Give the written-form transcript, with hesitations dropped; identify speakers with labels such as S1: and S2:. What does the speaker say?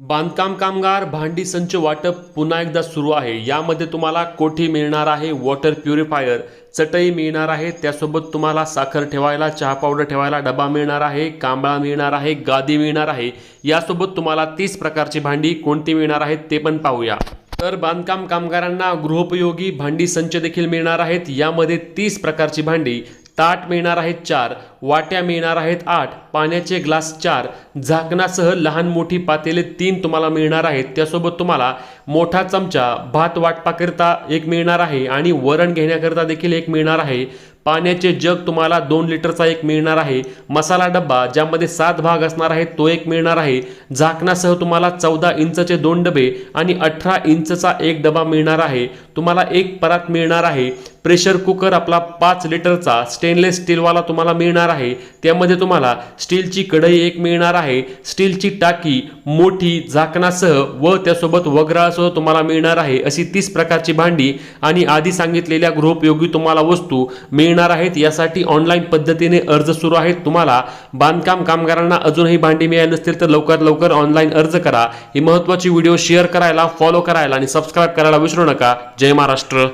S1: बांधकाम कामगार भांडी संच वाटप पुन्हा एकदा सुरू आहे। यामध्ये तुम्हाला कोठी मिळणार आहे, वॉटर प्युरिफायर, चटई मिळणार आहे, त्यासोबत तुम्हाला साखर ठेवायला, चहा पावडर ठेवायला डबा मिळणार आहे, कांबळा मिळणार आहे, गादी मिळणार आहे। यासोबत तुम्हाला 30 प्रकारची भांडी कोणती मिळणार आहेत ते पण पाहूया। तर बांधकाम कामगारांना गृहोपयोगी भांडी संच देखील मिळणार आहेत। यामध्ये 30 प्रकारची भांडी, ताट मिळणार आहेत 4, वाट्या मिळणार आहेत 8, पाण्याचे ग्लास 4, झाकणासह लहान मोठी पातेले 3 तुम्हाला मिळणार आहेत। त्यासोबत तुम्हाला मोठा चमचा भात वाटपाकरिता एक मिळणार आहे आणि वरण घेण्याकरिता देखील एक मिळणार आहे। पाण्याचे जग तुम्हाला 2 लिटरचा एक मिळणार आहे। मसाला डब्बा ज्यामध्ये 7 भाग असणार आहेत तो एक मिळणार आहे। झाकणासह तुम्हाला 14 इंचचे 2 डबे आणि 18 इंचचा एक डबा मिळणार आहे। तुम्हाला एक परात मिळणार आहे। प्रेशर कुकर आपला 5 लिटरचा स्टेनलेस स्टीलवाला तुम्हाला मिळणार आहे। त्यामध्ये तुम्हाला स्टीलची कढई एक मिळणार आहे, स्टीलची टाकी मोठी झाकणासह व त्यासोबत वगरासह तुम्हाला मिळणार आहे। अशी 30 प्रकारची भांडी आणि आधी सांगितलेल्या गृहोपयोगी तुम्हाला वस्तू मिळणार आहेत। यासाठी ऑनलाईन पद्धतीने अर्ज सुरू आहेत। तुम्हाला बांधकाम कामगारांना अजूनही भांडी मिळाली नसतील तर लवकरात लवकर ऑनलाईन अर्ज करा। ही महत्त्वाची व्हिडिओ शेअर करायला, फॉलो करायला आणि सबस्क्राइब करायला विसरू नका। जय महाराष्ट्र।